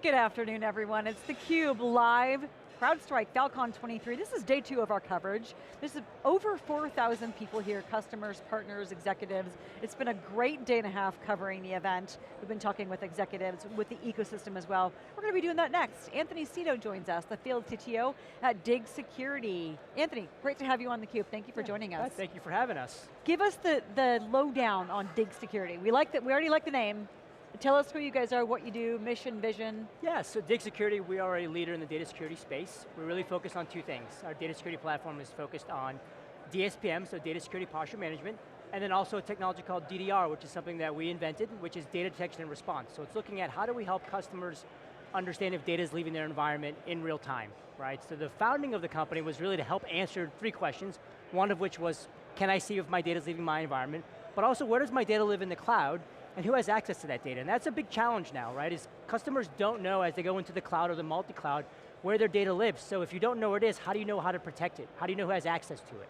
Good afternoon, everyone. It's theCUBE live, CrowdStrike, Fal.Con 23. This is day 2 of our coverage. This is over 4,000 people here, customers, partners, executives. It's been a great day and a half covering the event. We've been talking with executives, with the ecosystem as well. We're going to be doing that next. Anthony Seto joins us, the Field CTO at Dig Security. Anthony, great to have you on theCUBE. Thank you for joining us. Thank you for having us. Give us the lowdown on Dig Security. We already like the name. Tell us who you guys are, what you do, mission, vision. Yeah, so Dig Security, we are a leader in the data security space. We're really focused on two things. Our data security platform is focused on DSPM, so data security posture management, and then also a technology called DDR, which is something that we invented, which is data detection and response. So it's looking at how do we help customers understand if data is leaving their environment in real time, right? So the founding of the company was really to help answer 3 questions, one of which was, can I see if my data is leaving my environment? But also, where does my data live in the cloud? And who has access to that data? And that's a big challenge now, right? Is customers don't know as they go into the cloud or the multi-cloud where their data lives. So if you don't know where it is, how do you know how to protect it? How do you know who has access to it?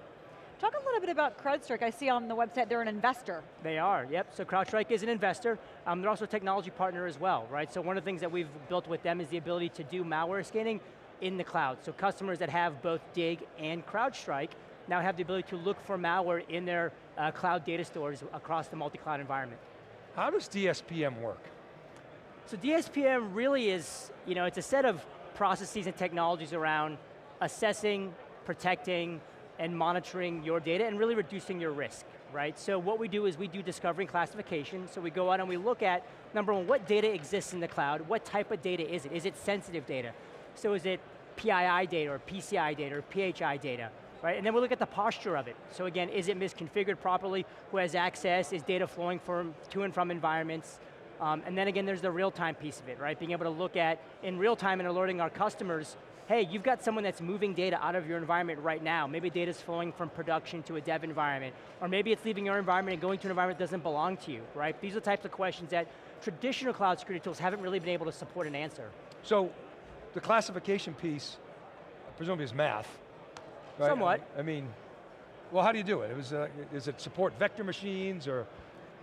Talk a little bit about CrowdStrike. I see on the website they're an investor. They are, yep. So CrowdStrike is an investor. They're also a technology partner as well, right? So one of the things that we've built with them is the ability to do malware scanning in the cloud. So customers that have both Dig and CrowdStrike now have the ability to look for malware in their cloud data stores across the multi-cloud environment. How does DSPM work? So DSPM really is, it's a set of processes and technologies around assessing, protecting, and monitoring your data and really reducing your risk, right? So what we do is we do discovery and classification. So we go out and we look at, number one, what data exists in the cloud? What type of data is it? Is it sensitive data? So is it PII data or PCI data or PHI data? Right? And then we look at the posture of it. So again, is it misconfigured properly? Who has access? Is data flowing to and from environments? And then again, there's the real-time piece of it, right? Being able to look at, in real time and alerting our customers, hey, you've got someone that's moving data out of your environment right now. Maybe data's flowing from production to a dev environment, or maybe it's leaving your environment and going to an environment that doesn't belong to you, right? These are the types of questions that traditional cloud security tools haven't really been able to support and answer. So, the classification piece, presumably is math. Right? Somewhat. I mean, well, how do you do it? Does it support vector machines or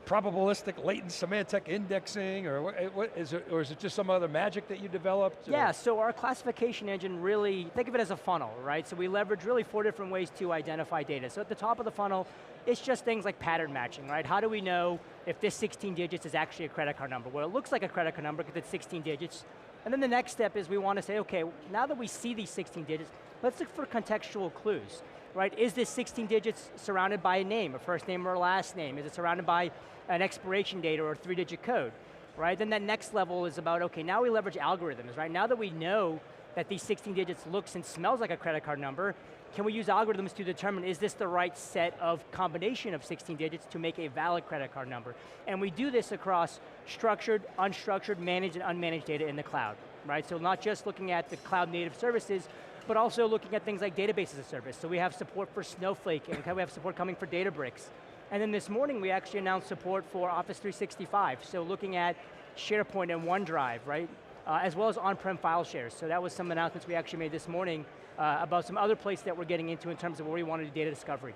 probabilistic latent semantic indexing, or what is it, or is it just some other magic that you developed? Yeah, so our classification engine really, think of it as a funnel, right? So we leverage really 4 different ways to identify data. So at the top of the funnel, it's just things like pattern matching, right? How do we know if this 16 digits is actually a credit card number? Well, it looks like a credit card number because it's 16 digits. And then the next step is we want to say, okay, now that we see these 16 digits, let's look for contextual clues, right? Is this 16 digits surrounded by a name, a first name or a last name? Is it surrounded by an expiration date or a 3-digit code, right? Then that next level is about, okay, now we leverage algorithms, right? Now that we know that these 16 digits looks and smells like a credit card number, can we use algorithms to determine, is this the right set of combination of 16 digits to make a valid credit card number? And we do this across structured, unstructured, managed, and unmanaged data in the cloud, right? So not just looking at the cloud native services, but also looking at things like database as a service. So we have support for Snowflake, and we have support coming for Databricks. And then this morning, we actually announced support for Office 365. So looking at SharePoint and OneDrive, right? As well as on-prem file shares. So that was some announcements we actually made this morning about some other places that we're getting into in terms of where we want to do data discovery.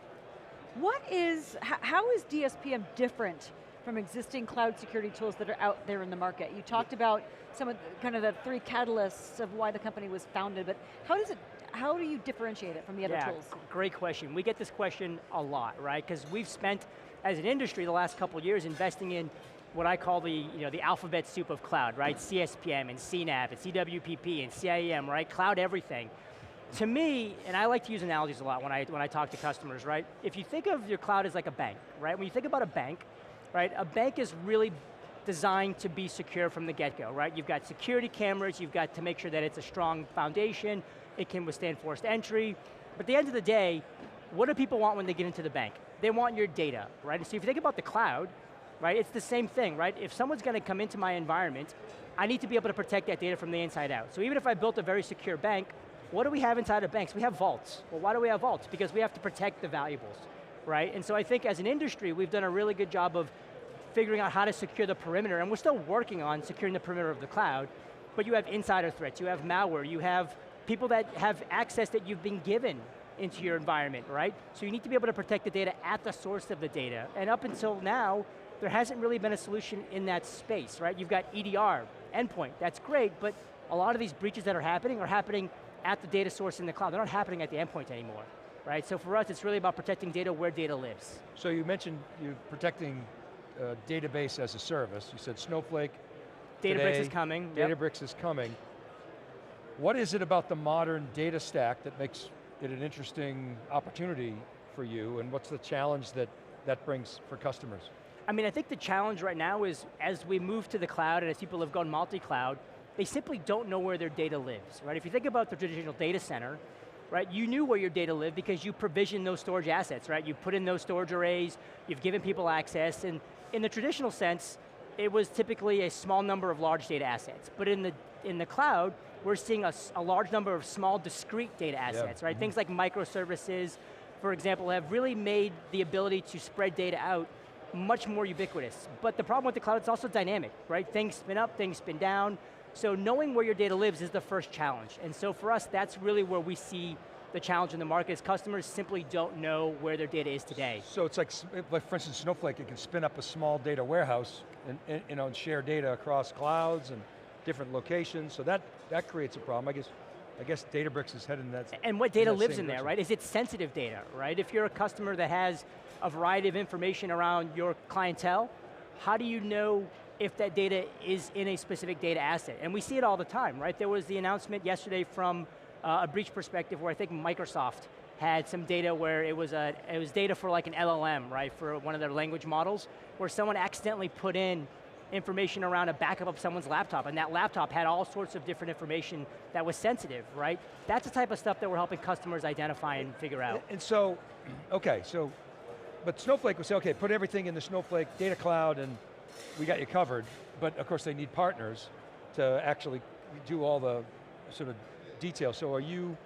How is DSPM different from existing cloud security tools that are out there in the market? You talked about some of the 3 catalysts of why the company was founded, but how do you differentiate it from the other tools? Great question. We get this question a lot, right? Because we've spent, as an industry, the last couple of years investing in what I call the alphabet soup of cloud, right? CSPM and CNAP and CWPP and CIEM, right? Cloud everything. To me, and I like to use analogies a lot when I talk to customers, right? If you think of your cloud as like a bank, right? When you think about a bank, right? A bank is really designed to be secure from the get-go, right? You've got security cameras, you've got to make sure that it's a strong foundation, it can withstand forced entry, but at the end of the day, what do people want when they get into the bank? They want your data, right? So if you think about the cloud, right, it's the same thing, right? If someone's going to come into my environment, I need to be able to protect that data from the inside out. So even if I built a very secure bank, what do we have inside of banks? We have vaults. Well, why do we have vaults? Because we have to protect the valuables, right? And so I think as an industry, we've done a really good job of figuring out how to secure the perimeter, and we're still working on securing the perimeter of the cloud, but you have insider threats, you have malware, you have people that have access that you've been given into your environment, right? So you need to be able to protect the data at the source of the data. And up until now, there hasn't really been a solution in that space, right? You've got EDR, endpoint, that's great, but a lot of these breaches that are happening at the data source in the cloud. They're not happening at the endpoint anymore, right? So for us, it's really about protecting data where data lives. So you mentioned you're protecting database as a service. You said Snowflake. Databricks is coming. Databricks is coming. What is it about the modern data stack that makes it an interesting opportunity for you, and what's the challenge that brings for customers? I mean, I think the challenge right now is, as we move to the cloud and as people have gone multi-cloud, they simply don't know where their data lives, right? If you think about the traditional data center, right, you knew where your data lived because you provisioned those storage assets, right? You put in those storage arrays, you've given people access, and in the traditional sense, it was typically a small number of large data assets. But in the cloud, we're seeing a large number of small discrete data assets, right? Things like microservices, for example, have really made the ability to spread data out much more ubiquitous. But the problem with the cloud, it's also dynamic, right? Things spin up, things spin down. So knowing where your data lives is the first challenge. And so for us, that's really where we see the challenge in the market, is customers simply don't know where their data is today. So it's like for instance, Snowflake, it can spin up a small data warehouse and share data across clouds and different locations, so that creates a problem. I guess Databricks is heading that. And what data lives in there, right? Is it sensitive data, right? If you're a customer that has a variety of information around your clientele, how do you know if that data is in a specific data asset? And we see it all the time, right? There was the announcement yesterday from a breach perspective where I think Microsoft had some data where it was data for like an LLM, right? For one of their language models, where someone accidentally put in information around a backup of someone's laptop, and that laptop had all sorts of different information that was sensitive, right? That's the type of stuff that we're helping customers identify and figure out. And so, okay, but Snowflake would say, okay, put everything in the Snowflake data cloud and we got you covered, but of course they need partners to actually do all the sort of details. So are you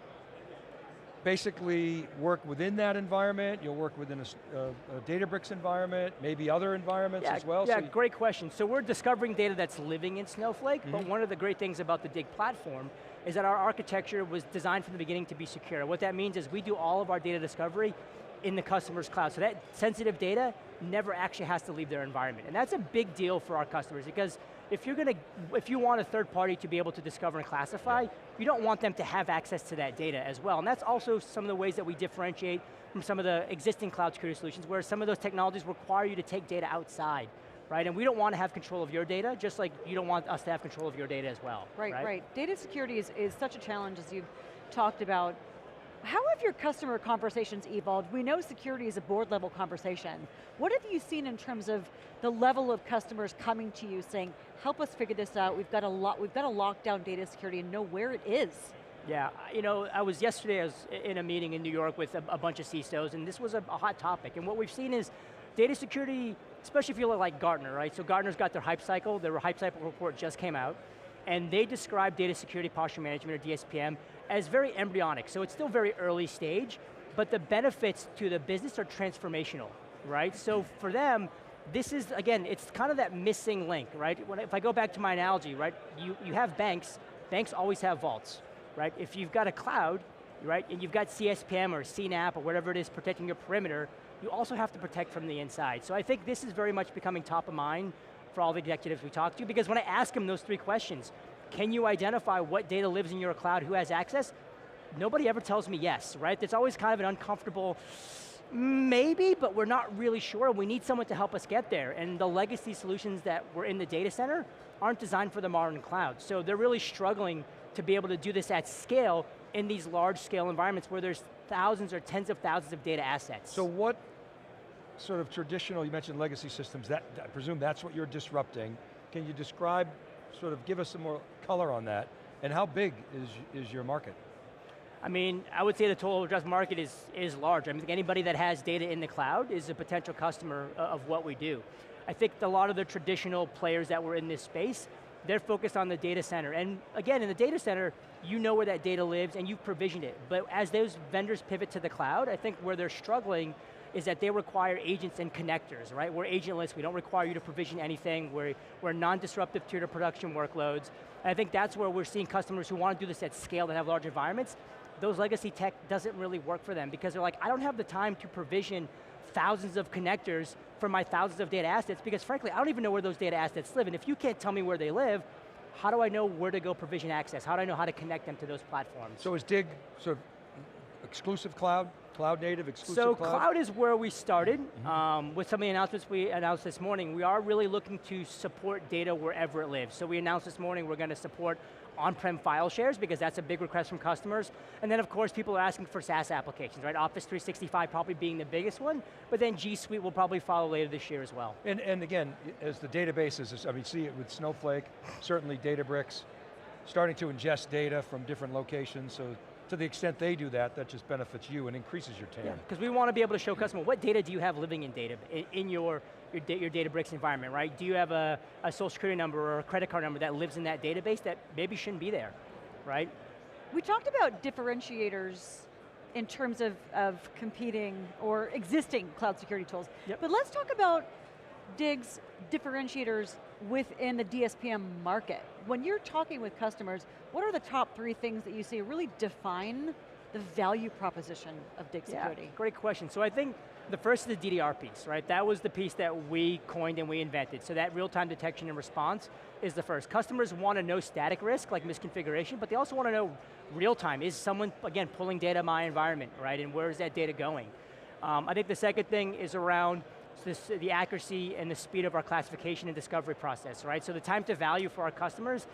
basically work within that environment, you'll work within a Databricks environment, maybe other environments as well? Yeah, great question. So we're discovering data that's living in Snowflake, but one of the great things about the Dig platform is that our architecture was designed from the beginning to be secure. What that means is we do all of our data discovery in the customer's cloud, so that sensitive data never actually has to leave their environment. And that's a big deal for our customers, because if you want a third party to be able to discover and classify, you don't want them to have access to that data as well. And that's also some of the ways that we differentiate from some of the existing cloud security solutions, where some of those technologies require you to take data outside, right? And we don't want to have control of your data, just like you don't want us to have control of your data as well. Right. Data security is such a challenge, as you've talked about. How have your customer conversations evolved? We know security is a board level conversation. What have you seen in terms of the level of customers coming to you saying, help us figure this out, we've got to lock down data security and know where it is? Yeah, I was in a meeting in New York with a bunch of CISOs, and this was a hot topic. And what we've seen is data security, especially if you look like Gartner, right? So Gartner's got their hype cycle report just came out, and they describe data security posture management, or DSPM, as very embryonic. So it's still very early stage, but the benefits to the business are transformational, right? So for them, this is, again, it's kind of that missing link, right? If I go back to my analogy, right? You have banks always have vaults, right? If you've got a cloud, right, and you've got CSPM or CNAP or whatever it is protecting your perimeter, you also have to protect from the inside. So I think this is very much becoming top of mind for all the executives we talk to, because when I ask them those three questions, can you identify what data lives in your cloud, who has access? Nobody ever tells me yes, right? It's always kind of an uncomfortable, maybe, but we're not really sure. We need someone to help us get there. And the legacy solutions that were in the data center aren't designed for the modern cloud. So they're really struggling to be able to do this at scale in these large scale environments where there's thousands or tens of thousands of data assets. So what sort of traditional, you mentioned legacy systems, I presume that's what you're disrupting. Can you describe, sort of give us some more color on that, and how big is your market? I mean, I would say the total addressable market is large. I mean, anybody that has data in the cloud is a potential customer of what we do. I think a lot of the traditional players that were in this space, they're focused on the data center. And again, in the data center, you know where that data lives and you've provisioned it. But as those vendors pivot to the cloud, I think where they're struggling is that they require agents and connectors, right? We're agentless, we don't require you to provision anything, we're non-disruptive to your production workloads. And I think that's where we're seeing customers who want to do this at scale that have large environments. those legacy tech doesn't really work for them because they're like, I don't have the time to provision thousands of connectors for my thousands of data assets because frankly, I don't even know where those data assets live, and if you can't tell me where they live, how do I know where to go provision access? How do I know how to connect them to those platforms? So is Dig sort of exclusive cloud? Cloud native, exclusive so cloud? cloud is where we started. With some of the announcements we announced this morning, we are really looking to support data wherever it lives. So we announced this morning we're going to support on-prem file shares because that's a big request from customers. And then of course people are asking for SaaS applications, right? Office 365 probably being the biggest one, but then G Suite will probably follow later this year as well. And again, as the databases, I mean, see it with Snowflake, certainly Databricks, starting to ingest data from different locations, so to the extent they do that, that just benefits you and increases your TAM. Yeah, because we want to be able to show customers, what data do you have living in data, in your Databricks environment, right? Do you have a social security number or a credit card number that lives in that database that maybe shouldn't be there, right? We talked about differentiators in terms of competing or existing cloud security tools. Yep. But let's talk about Dig's differentiators within the DSPM market. When you're talking with customers, what are the top 3 things that you see really define the value proposition of Dig Security? Yeah, great question. So I think the first is the DDR piece, right? That was the piece that we coined and we invented. So that real-time detection and response is the first. Customers want to know static risk, like misconfiguration, but they also want to know real-time. Is someone, again, pulling data in my environment, right? And where is that data going? I think the second thing is around the accuracy and the speed of our classification and discovery process, right? So the time to value for our customers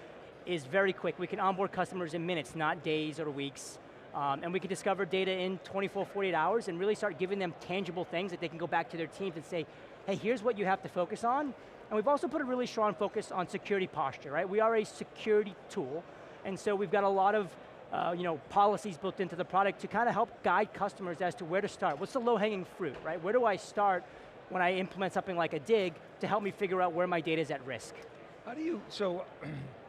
is very quick. We can onboard customers in minutes, not days or weeks. And we can discover data in 24, 48 hours and really start giving them tangible things that they can go back to their teams and say, hey, here's what you have to focus on. And we've also put a really strong focus on security posture, right? We are a security tool, and so we've got a lot of policies built into the product to kind of help guide customers as to where to start. What's the low-hanging fruit, right? Where do I start when I implement something like a Dig to help me figure out where my data is at risk? How do you, so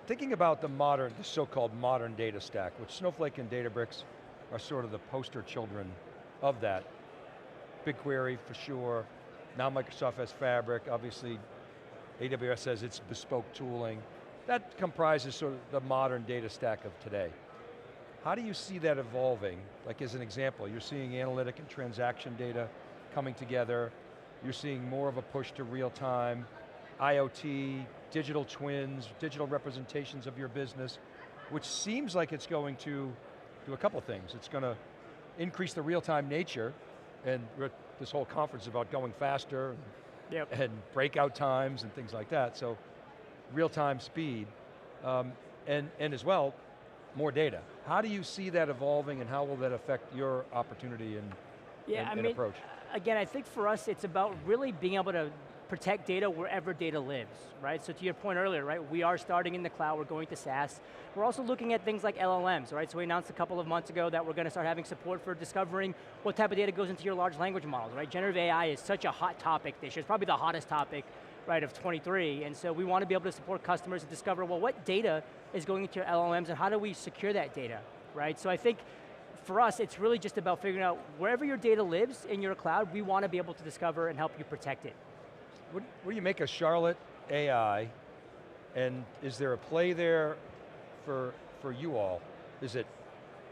thinking about the so-called modern data stack, which Snowflake and Databricks are sort of the poster children of that. BigQuery for sure, now Microsoft has Fabric, obviously AWS has its bespoke tooling. That comprises sort of the modern data stack of today. How do you see that evolving? Like as an example, you're seeing analytic and transaction data coming together, you're seeing more of a push to real time, IoT, digital twins, digital representations of your business, which seems like it's going to do a couple of things. It's going to increase the real-time nature, and this whole conference is about going faster, and breakout times and things like that, so real-time speed, and as well, more data. How do you see that evolving and how will that affect your opportunity and approach? Again, I think for us, it's about really being able to protect data wherever data lives, right? So to your point earlier, right, we are starting in the cloud, we're going to SaaS. We're also looking at things like LLMs, right? So we announced a couple of months ago that we're going to start having support for discovering what type of data goes into your large language models, right? Generative AI is such a hot topic this year. It's probably the hottest topic, right, of 23, and so we want to be able to support customers and discover, well, what data is going into your LLMs and how do we secure that data, right? So I think for us, it's really just about figuring out wherever your data lives in your cloud, we want to be able to discover and help you protect it. What do you make of Charlotte AI, and is there a play there for you all? Is it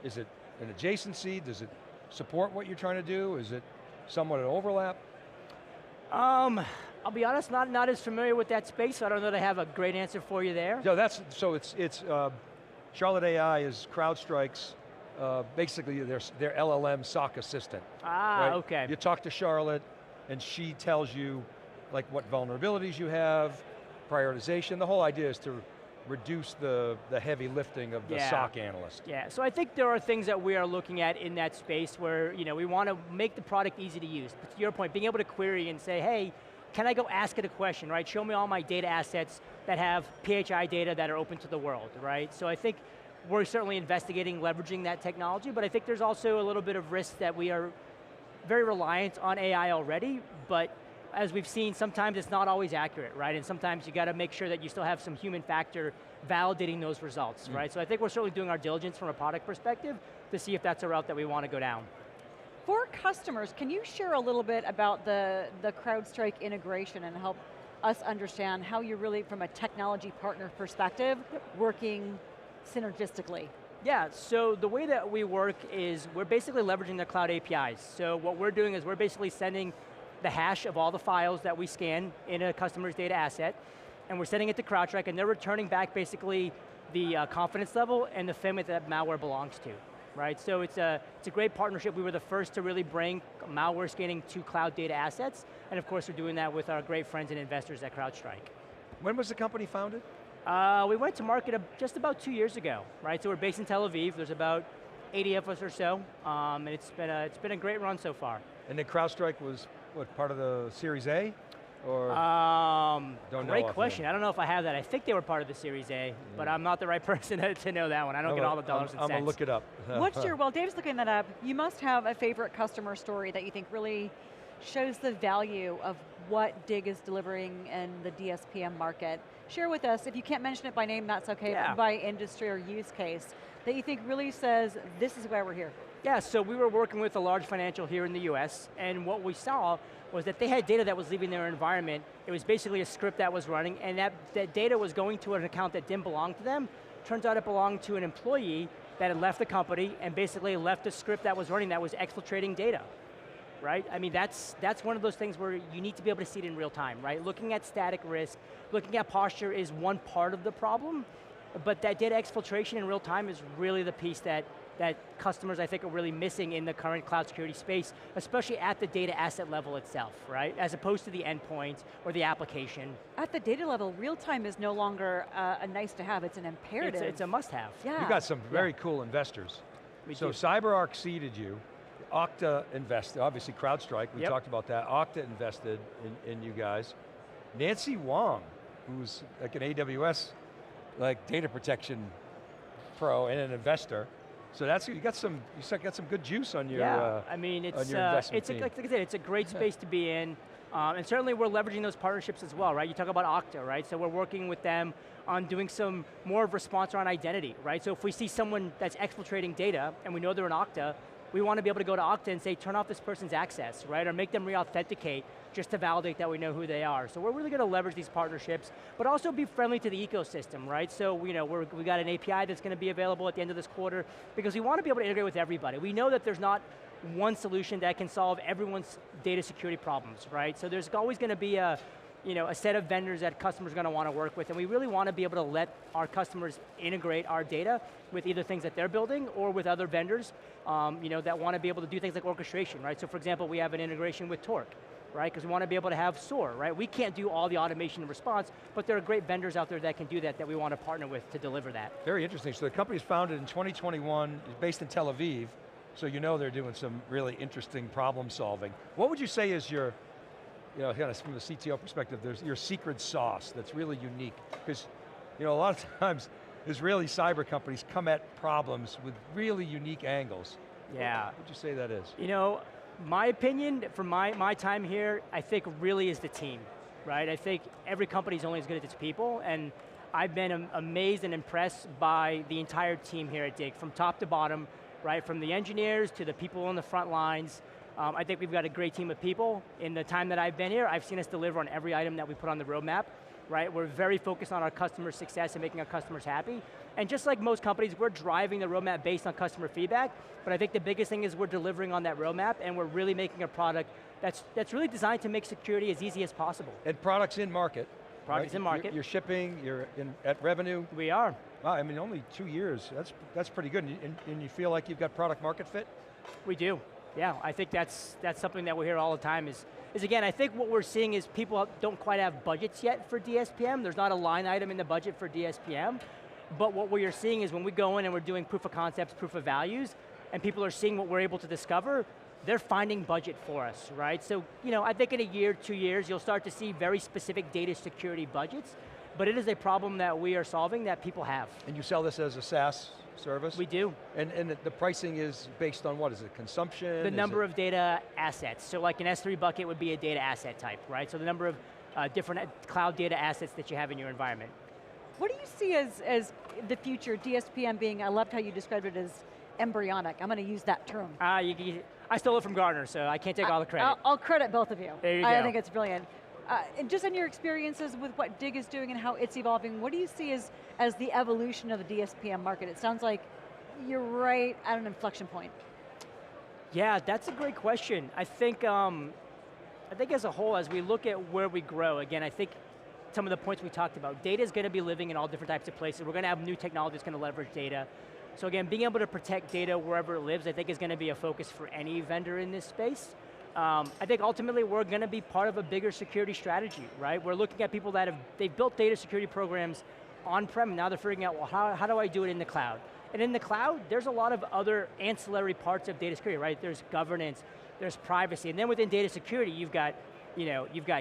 an adjacency? Does it support what you're trying to do? Is it somewhat an overlap? I'll be honest, not as familiar with that space, so I don't know that I have a great answer for you there. No, it's Charlotte AI is CrowdStrike's basically their LLM SOC assistant. Ah, right? okay. You talk to Charlotte, and she tells you like what vulnerabilities you have, prioritization. The whole idea is to reduce the heavy lifting of the SOC analyst. Yeah, so I think there are things that we are looking at in that space where we want to make the product easy to use. But to your point, being able to query and say, hey, can I go ask it a question, right? Show me all my data assets that have PHI data that are open to the world, right? So I think we're certainly investigating leveraging that technology, but I think there's also a little bit of risk that we are very reliant on AI already, but as we've seen, sometimes it's not always accurate, right? And sometimes you got to make sure that you still have some human factor validating those results, right? So I think we're certainly doing our diligence from a product perspective to see if that's a route that we want to go down. For customers, can you share a little bit about the CrowdStrike integration and help us understand how you're really, from a technology partner perspective, working synergistically? Yeah, so the way that we work is we're basically leveraging the cloud APIs. So what we're doing is we're basically sending the hash of all the files that we scan in a customer's data asset, and we're sending it to CrowdStrike, and they're returning back basically the confidence level and the family that malware belongs to, right? So it's a great partnership. We were the first to really bring malware scanning to cloud data assets, and of course we're doing that with our great friends and investors at CrowdStrike. When was the company founded? We went to market just about 2 years ago, right? So we're based in Tel Aviv. There's about 80 of us or so, and it's been a great run so far. And then CrowdStrike was, what, part of the Series A? Or don't know great question. I don't know if I have that. I think they were part of the Series A, but I'm not the right person to know that one. I don't get all the dollars and cents. I'm going to look it up. While Dave's looking that up, you must have a favorite customer story that you think really shows the value of what Dig is delivering in the DSPM market. Share with us, if you can't mention it by name, that's okay, but by industry or use case, that you think really says, this is why we're here. Yeah, so we were working with a large financial here in the US, and what we saw was that they had data that was leaving their environment. It was basically a script that was running, and that data was going to an account that didn't belong to them. Turns out it belonged to an employee that had left the company and basically left a script that was running that was exfiltrating data. Right? I mean, that's one of those things where you need to be able to see it in real time, right? Looking at static risk, looking at posture is one part of the problem, but that data exfiltration in real time is really the piece that customers, I think, are really missing in the current cloud security space, especially at the data asset level itself, right? As opposed to the endpoint or the application. At the data level, real time is no longer a nice to have, it's an imperative. It's a must have. Yeah. You got some very cool investors. So CyberArk seeded you. Okta invested, obviously CrowdStrike, we talked about that. Okta invested in you guys. Nancy Wong, who's like an AWS like data protection pro and an investor. So that's, you got some good juice on your I mean, on your investment team. Like I said, it's a great space to be in. And certainly we're leveraging those partnerships as well, right? You talk about Okta, right? So we're working with them on doing some more of response around identity, right? So if we see someone that's exfiltrating data and we know they're an Okta, we want to be able to go to Okta and say, turn off this person's access, right? Or make them re-authenticate just to validate that we know who they are. So we're really going to leverage these partnerships, but also be friendly to the ecosystem, right? So we got an API that's going to be available at the end of this quarter because we want to be able to integrate with everybody. We know that there's not one solution that can solve everyone's data security problems, right? So there's always going to be a set of vendors that customers are going to want to work with, and we really want to be able to let our customers integrate our data with either things that they're building or with other vendors that want to be able to do things like orchestration, right? So for example, we have an integration with Torque, right? Because we want to be able to have SOAR, right? We can't do all the automation and response, but there are great vendors out there that can do that we want to partner with to deliver that. Very interesting. So the company's founded in 2021, based in Tel Aviv, so they're doing some really interesting problem solving. What would you say is your, kind of from the CTO perspective, there's your secret sauce that's really unique? Because a lot of times, Israeli cyber companies come at problems with really unique angles. Yeah. What would you say that is? My opinion, from my time here, I think really is the team, right? I think every company is only as good as its people, and I've been amazed and impressed by the entire team here at Dig, from top to bottom, right? From the engineers to the people on the front lines. I think we've got a great team of people. In the time that I've been here, I've seen us deliver on every item that we put on the roadmap, right? We're very focused on our customer success and making our customers happy. And just like most companies, we're driving the roadmap based on customer feedback, but I think the biggest thing is we're delivering on that roadmap and we're really making a product that's really designed to make security as easy as possible. And products in market. Products in market. You're shipping, you're at revenue. We are. Wow, I mean, only 2 years, that's pretty good. And you feel like you've got product market fit? We do. Yeah, I think that's something that we hear all the time is again, I think what we're seeing is people don't quite have budgets yet for DSPM. There's not a line item in the budget for DSPM. But what we are seeing is when we go in and we're doing proof of concepts, proof of values, and people are seeing what we're able to discover, they're finding budget for us, right? So, I think in a year, 2 years, you'll start to see very specific data security budgets, but it is a problem that we are solving that people have. And you sell this as a SaaS service? We do. And the pricing is based on what? Is it consumption? The number of data assets. So like an S3 bucket would be a data asset type, right? So the number of different cloud data assets that you have in your environment. What do you see as the future, DSPM being, I loved how you described it as embryonic. I'm going to use that term. I stole it from Gartner, so I can't take all the credit. I'll credit both of you. There you go. I think it's brilliant. And just in your experiences with what Dig is doing and how it's evolving, what do you see as the evolution of the DSPM market? It sounds like you're right at an inflection point? Yeah, that's a great question. I think as a whole, as we look at where we grow, again, I think some of the points we talked about, data is going to be living in all different types of places. We're going to have new technology that's going to leverage data. So again, being able to protect data wherever it lives, I think is going to be a focus for any vendor in this space. I think ultimately we're going to be part of a bigger security strategy, right? We're looking at people that they've built data security programs on-prem, and now they're figuring out, well, how do I do it in the cloud? And in the cloud, there's a lot of other ancillary parts of data security, right? There's governance, there's privacy, and then within data security, you've got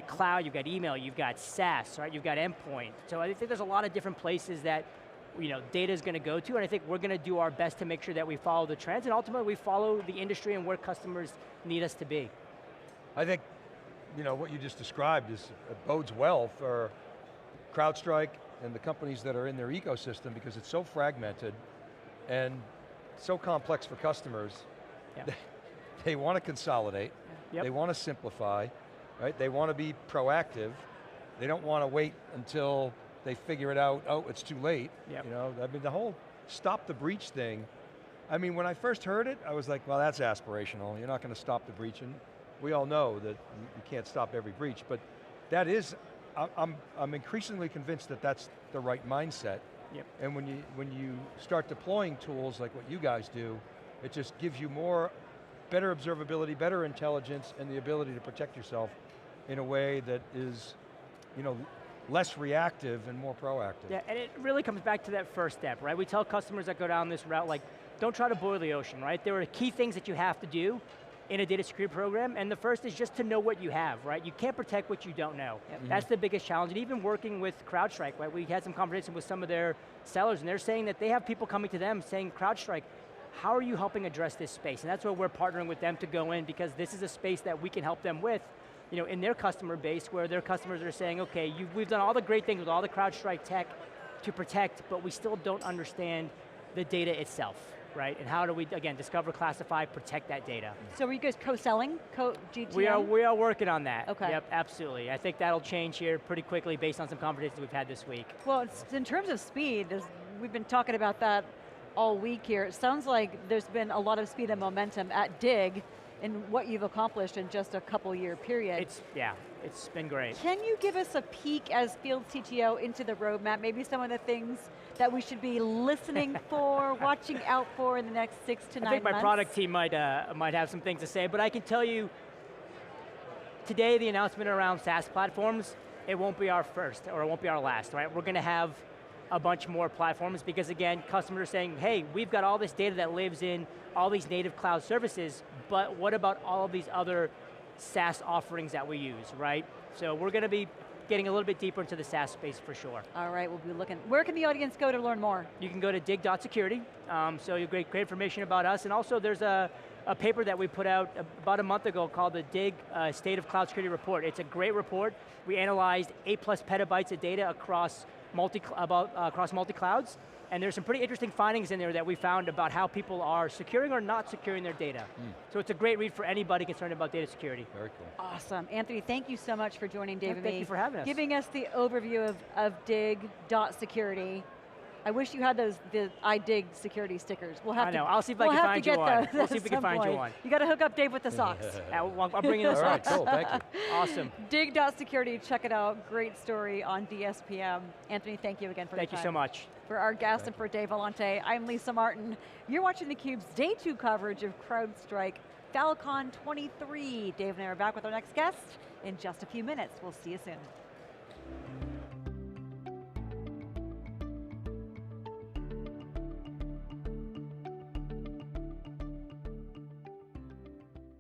cloud, you've got email, you've got SaaS, right? You've got endpoint. So I think there's a lot of different places that data is going to go to, and I think we're going to do our best to make sure that we follow the trends, and ultimately we follow the industry and where customers need us to be. I think, what you just described it bodes well for CrowdStrike and the companies that are in their ecosystem because it's so fragmented and so complex for customers. Yeah. They want to consolidate, they want to simplify, right? They want to be proactive. They don't want to wait until they figure it out, oh, it's too late. Yep. I mean, the whole stop the breach thing, I mean, when I first heard it, I was like, well, that's aspirational. You're not going to stop the breach, and we all know that you can't stop every breach, but that is, I'm increasingly convinced that that's the right mindset. Yep. And when you start deploying tools like what you guys do, it just gives you better observability, better intelligence, and the ability to protect yourself in a way that is, less reactive and more proactive. Yeah, and it really comes back to that first step, right? We tell customers that go down this route, like, don't try to boil the ocean, right? There are key things that you have to do in a data security program, and the first is just to know what you have, right? You can't protect what you don't know. Yep. That's the biggest challenge, and even working with CrowdStrike, right? We had some conversation with some of their sellers, and they're saying that they have people coming to them saying, CrowdStrike, how are you helping address this space? And that's where we're partnering with them to go in, because this is a space that we can help them with, in their customer base, where their customers are saying, okay, we've done all the great things with all the CrowdStrike tech to protect, but we still don't understand the data itself, right? And how do we, again, discover, classify, protect that data? So are you guys co-selling, GTM? We are working on that. Okay. Yep, absolutely. I think that'll change here pretty quickly based on some conversations we've had this week. Well, in terms of speed, we've been talking about that all week here. It sounds like there's been a lot of speed and momentum at DIG in what you've accomplished in just a couple-year period. It's been great. Can you give us a peek as Field CTO into the roadmap, maybe some of the things that we should be listening for, watching out for in the next 6 to 9 months? I think my product team might have some things to say, but I can tell you, today the announcement around SaaS platforms, it won't be our first, or it won't be our last, right? We're going to have a bunch more platforms because again, customers are saying, hey, we've got all this data that lives in all these native cloud services, but what about all of these other SaaS offerings that we use, right? So we're going to be getting a little bit deeper into the SaaS space for sure. All right, we'll be looking. Where can the audience go to learn more? You can go to dig.security, so you get great information about us, and also there's a paper that we put out about a month ago called the DIG State of Cloud Security Report. It's a great report. We analyzed 8+ petabytes of data across multi-clouds, and there's some pretty interesting findings in there that we found about how people are securing or not securing their data. So it's a great read for anybody concerned about data security. Very cool. Awesome. Anthony, thank you so much for joining Dave and me. Thank you for having us. Giving us the overview of dig.security. I wish you had the iDig security stickers. I know, I'll see if I can find you one. We'll see if we can find you one. You got to hook up Dave with the socks. I'll bring you the socks. All right, cool, thank you. Awesome. Dig.security, check it out. Great story on DSPM. Anthony, thank you again for the time. Thank you so much. For our guest and for Dave Vellante, I'm Lisa Martin. You're watching theCUBE's Day 2 coverage of CrowdStrike Fal.Con 23. Dave and I are back with our next guest in just a few minutes. We'll see you soon.